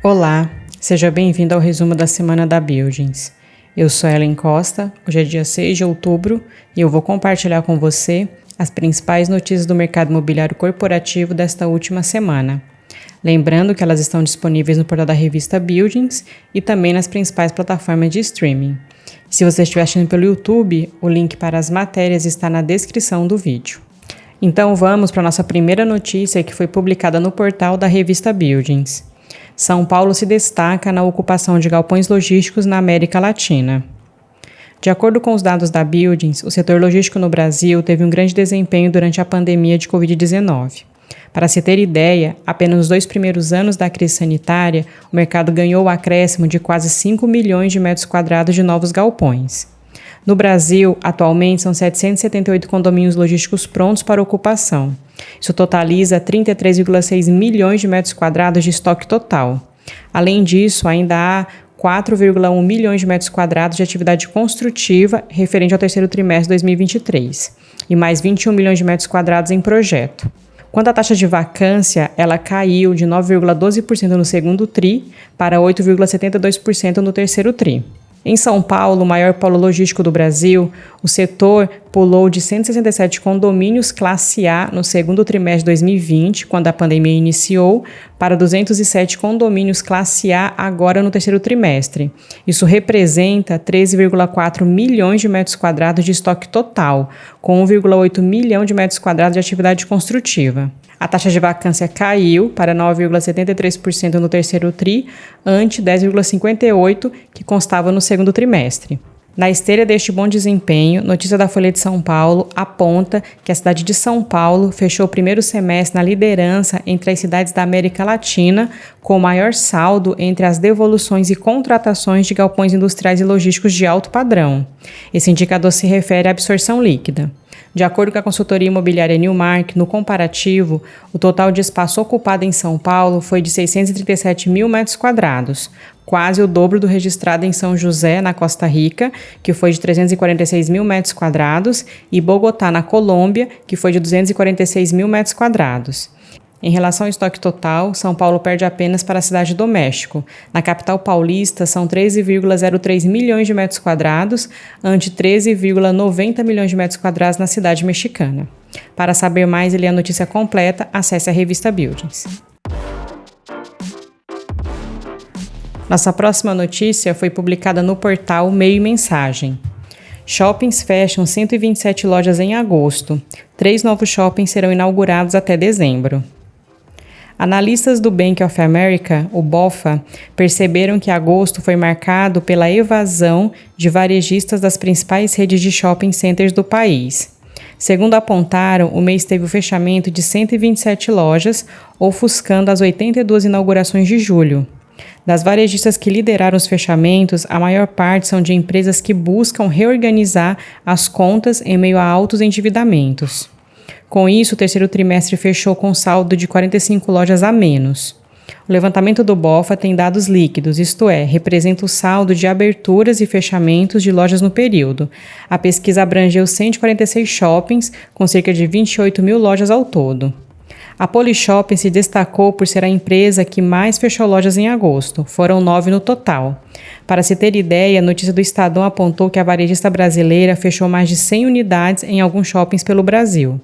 Olá, seja bem-vindo ao resumo da semana da Buildings. Eu sou Ellen Costa, hoje é dia 6 de outubro e eu vou compartilhar com você as principais notícias do mercado imobiliário corporativo desta última semana. Lembrando que elas estão disponíveis no portal da revista Buildings e também nas principais plataformas de streaming. Se você estiver assistindo pelo YouTube, o link para as matérias está na descrição do vídeo. Então vamos para a nossa primeira notícia que foi publicada no portal da revista Buildings. São Paulo se destaca na ocupação de galpões logísticos na América Latina. De acordo com os dados da Buildings, o setor logístico no Brasil teve um grande desempenho durante a pandemia de Covid-19. Para se ter ideia, apenas nos 2 primeiros anos da crise sanitária, o mercado ganhou o acréscimo de quase 5 milhões de metros quadrados de novos galpões. No Brasil, atualmente são 778 condomínios logísticos prontos para ocupação. Isso totaliza 33,6 milhões de metros quadrados de estoque total. Além disso, ainda há 4,1 milhões de metros quadrados de atividade construtiva referente ao terceiro trimestre de 2023 e mais 21 milhões de metros quadrados em projeto. Quanto à taxa de vacância, ela caiu de 9,12% no segundo TRI para 8,72% no terceiro TRI. Em São Paulo, o maior polo logístico do Brasil, o setor pulou de 167 condomínios classe A no segundo trimestre de 2020, quando a pandemia iniciou, para 207 condomínios classe A agora no terceiro trimestre. Isso representa 13,4 milhões de metros quadrados de estoque total, com 1,8 milhão de metros quadrados de atividade construtiva. A taxa de vacância caiu para 9,73% no terceiro TRI, ante 10,58% que constava no segundo trimestre. Na esteira deste bom desempenho, notícia da Folha de São Paulo aponta que a cidade de São Paulo fechou o primeiro semestre na liderança entre as cidades da América Latina, com o maior saldo entre as devoluções e contratações de galpões industriais e logísticos de alto padrão. Esse indicador se refere à absorção líquida. De acordo com a consultoria imobiliária Newmark, no comparativo, o total de espaço ocupado em São Paulo foi de 637 mil metros quadrados, quase o dobro do registrado em São José, na Costa Rica, que foi de 346 mil metros quadrados, e Bogotá, na Colômbia, que foi de 246 mil metros quadrados. Em relação ao estoque total, São Paulo perde apenas para a cidade do México. Na capital paulista, são 13,03 milhões de metros quadrados, ante 13,90 milhões de metros quadrados na cidade mexicana. Para saber mais e ler a notícia completa, acesse a revista Buildings. Nossa próxima notícia foi publicada no portal Meio e Mensagem. Shoppings fecham 127 lojas em agosto. 3 novos shoppings serão inaugurados até dezembro. Analistas do Bank of America, o BofA, perceberam que agosto foi marcado pela evasão de varejistas das principais redes de shopping centers do país. Segundo apontaram, o mês teve o fechamento de 127 lojas, ofuscando as 82 inaugurações de julho. Das varejistas que lideraram os fechamentos, a maior parte são de empresas que buscam reorganizar as contas em meio a altos endividamentos. Com isso, o terceiro trimestre fechou com saldo de 45 lojas a menos. O levantamento do BofA tem dados líquidos, isto é, representa o saldo de aberturas e fechamentos de lojas no período. A pesquisa abrangeu 146 shoppings, com cerca de 28 mil lojas ao todo. A Polishop se destacou por ser a empresa que mais fechou lojas em agosto, foram 9 no total. Para se ter ideia, a notícia do Estadão apontou que a varejista brasileira fechou mais de 100 unidades em alguns shoppings pelo Brasil.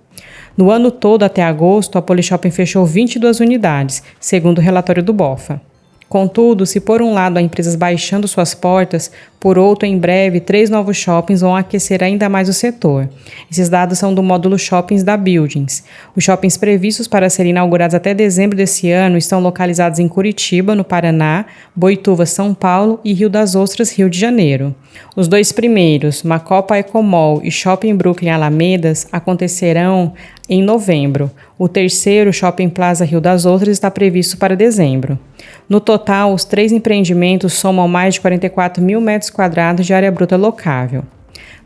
No ano todo, até agosto, a Polishop fechou 22 unidades, segundo o relatório do BofA. Contudo, se por um lado há empresas baixando suas portas, por outro, em breve, 3 novos shoppings vão aquecer ainda mais o setor. Esses dados são do módulo Shoppings da Buildings. Os shoppings previstos para serem inaugurados até dezembro desse ano estão localizados em Curitiba, no Paraná, Boituva, São Paulo e Rio das Ostras, Rio de Janeiro. Os 2 primeiros, Macopa Ecomall e Shopping Brooklyn Alamedas, acontecerão em novembro. O terceiro, Shopping Plaza Rio das Ostras, está previsto para dezembro. No total, os 3 empreendimentos somam mais de 44 mil metros quadrados de área bruta locável.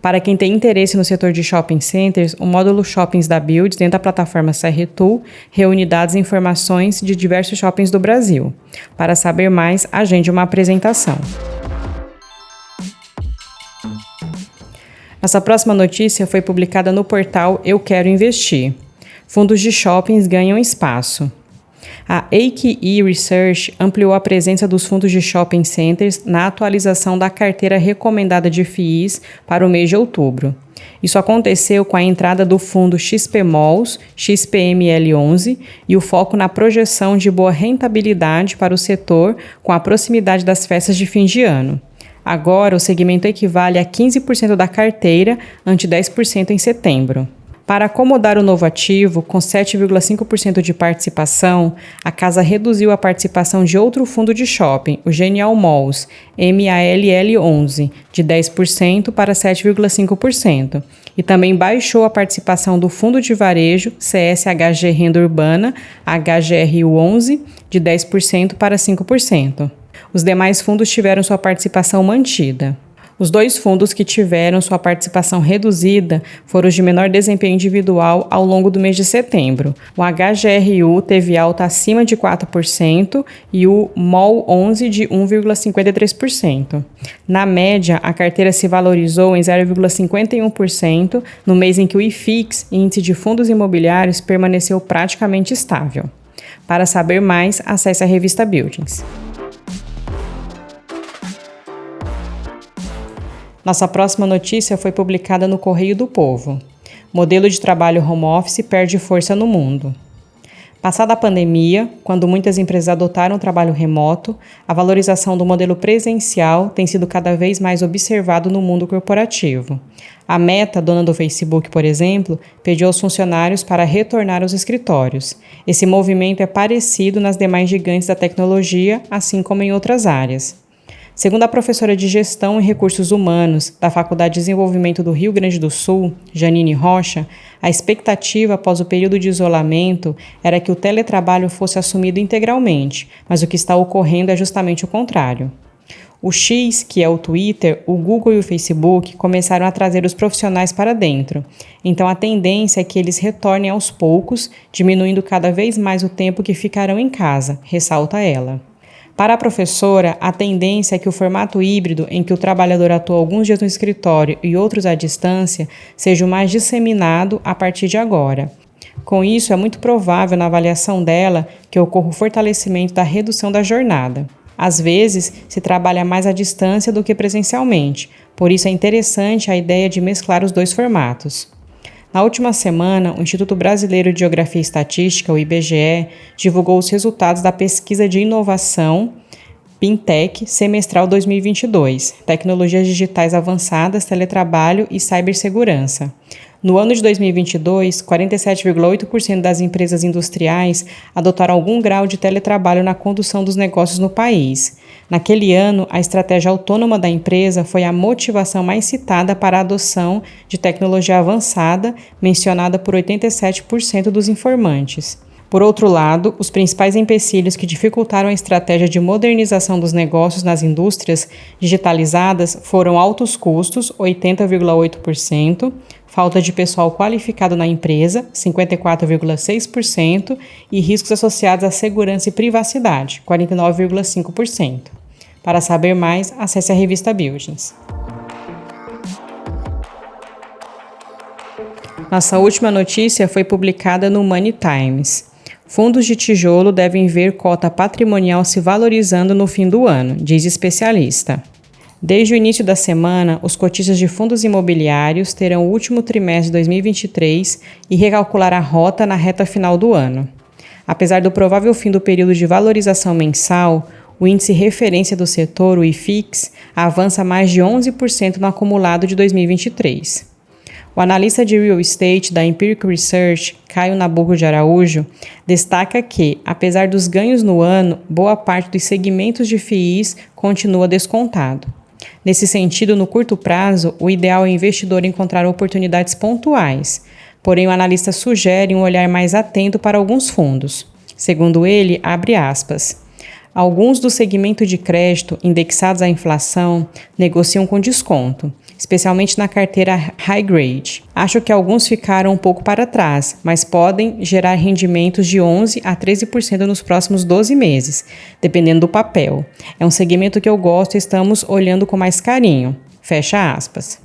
Para quem tem interesse no setor de shopping centers, o módulo Shoppings da Build, dentro da plataforma CRTool, reúne dados e informações de diversos shoppings do Brasil. Para saber mais, agende uma apresentação. Nossa próxima notícia foi publicada no portal Eu Quero Investir. Fundos de shoppings ganham espaço. A AQE Research ampliou a presença dos fundos de shopping centers na atualização da carteira recomendada de FIIs para o mês de outubro. Isso aconteceu com a entrada do fundo XPMOLs, XPML11 e o foco na projeção de boa rentabilidade para o setor com a proximidade das festas de fim de ano. Agora, o segmento equivale a 15% da carteira, ante 10% em setembro. Para acomodar o novo ativo, com 7,5% de participação, a casa reduziu a participação de outro fundo de shopping, o Genial Malls, MALL11, de 10% para 7,5%, e também baixou a participação do fundo de varejo, CSHG Renda Urbana, HGRU11, de 10% para 5%. Os demais fundos tiveram sua participação mantida. Os dois fundos que tiveram sua participação reduzida foram os de menor desempenho individual ao longo do mês de setembro. O HGRU teve alta acima de 4% e o MOL11 de 1,53%. Na média, a carteira se valorizou em 0,51% no mês em que o IFIX, índice de fundos imobiliários, permaneceu praticamente estável. Para saber mais, acesse a revista Buildings. Nossa próxima notícia foi publicada no Correio do Povo. Modelo de trabalho home office perde força no mundo. Passada a pandemia, quando muitas empresas adotaram o trabalho remoto, a valorização do modelo presencial tem sido cada vez mais observado no mundo corporativo. A Meta, dona do Facebook, por exemplo, pediu aos funcionários para retornar aos escritórios. Esse movimento é parecido nas demais gigantes da tecnologia, assim como em outras áreas. Segundo a professora de Gestão e Recursos Humanos da Faculdade de Desenvolvimento do Rio Grande do Sul, Janine Rocha, a expectativa após o período de isolamento era que o teletrabalho fosse assumido integralmente, mas o que está ocorrendo é justamente o contrário. O X, que é o Twitter, o Google e o Facebook começaram a trazer os profissionais para dentro. Então a tendência é que eles retornem aos poucos, diminuindo cada vez mais o tempo que ficarão em casa, ressalta ela. Para a professora, a tendência é que o formato híbrido, em que o trabalhador atua alguns dias no escritório e outros à distância, seja o mais disseminado a partir de agora. Com isso, é muito provável, na avaliação dela, que ocorra o fortalecimento da redução da jornada. Às vezes, se trabalha mais à distância do que presencialmente, por isso é interessante a ideia de mesclar os dois formatos. Na última semana, o Instituto Brasileiro de Geografia e Estatística, o IBGE, divulgou os resultados da pesquisa de inovação PINTEC semestral 2022, Tecnologias Digitais Avançadas, Teletrabalho e Cibersegurança. No ano de 2022, 47,8% das empresas industriais adotaram algum grau de teletrabalho na condução dos negócios no país. Naquele ano, a estratégia autônoma da empresa foi a motivação mais citada para a adoção de tecnologia avançada, mencionada por 87% dos informantes. Por outro lado, os principais empecilhos que dificultaram a estratégia de modernização dos negócios nas indústrias digitalizadas foram altos custos, 80,8%, falta de pessoal qualificado na empresa, 54,6%, e riscos associados à segurança e privacidade, 49,5%. Para saber mais, acesse a revista Buildings. Nossa última notícia foi publicada no Money Times. Fundos de tijolo devem ver cota patrimonial se valorizando no fim do ano, diz especialista. Desde o início da semana, os cotistas de fundos imobiliários terão o último trimestre de 2023 e recalcular a rota na reta final do ano. Apesar do provável fim do período de valorização mensal, o índice referência do setor, o IFIX, avança mais de 11% no acumulado de 2023. O analista de real estate da Empirical Research, Caio Nabuco de Araújo, destaca que, apesar dos ganhos no ano, boa parte dos segmentos de FIIs continua descontado. Nesse sentido, no curto prazo, o ideal é o investidor encontrar oportunidades pontuais, porém o analista sugere um olhar mais atento para alguns fundos. Segundo ele, abre aspas, alguns do segmento de crédito indexados à inflação negociam com desconto, especialmente na carteira high grade. Acho que alguns ficaram um pouco para trás, mas podem gerar rendimentos de 11% a 13% nos próximos 12 meses, dependendo do papel. É um segmento que eu gosto e estamos olhando com mais carinho. Fecha aspas.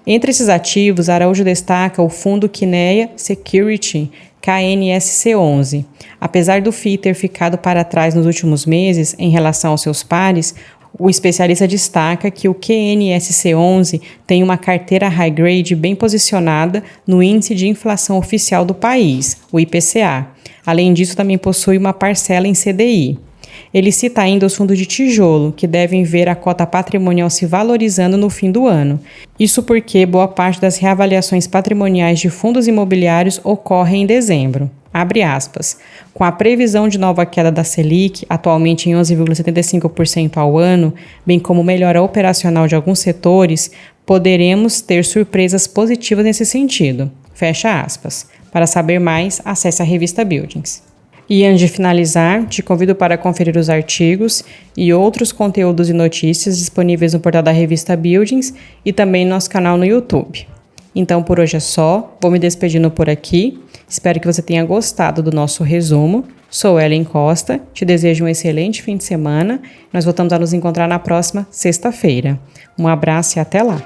Entre esses ativos, Araújo destaca o fundo Kinea Security, KNSC11. Apesar do FII ter ficado para trás nos últimos meses em relação aos seus pares, o especialista destaca que o QNSC11 tem uma carteira high grade bem posicionada no índice de inflação oficial do país, o IPCA. Além disso, também possui uma parcela em CDI. Ele cita ainda os fundos de tijolo, que devem ver a cota patrimonial se valorizando no fim do ano. Isso porque boa parte das reavaliações patrimoniais de fundos imobiliários ocorre em dezembro. Abre aspas. Com a previsão de nova queda da Selic, atualmente em 11,75% ao ano, bem como melhora operacional de alguns setores, poderemos ter surpresas positivas nesse sentido. Fecha aspas. Para saber mais, acesse a revista Buildings. E antes de finalizar, te convido para conferir os artigos e outros conteúdos e notícias disponíveis no portal da revista Buildings e também no nosso canal no YouTube. Então, por hoje é só. Vou me despedindo por aqui. Espero que você tenha gostado do nosso resumo. Sou Ellen Costa, te desejo um excelente fim de semana. Nós voltamos a nos encontrar na próxima sexta-feira. Um abraço e até lá!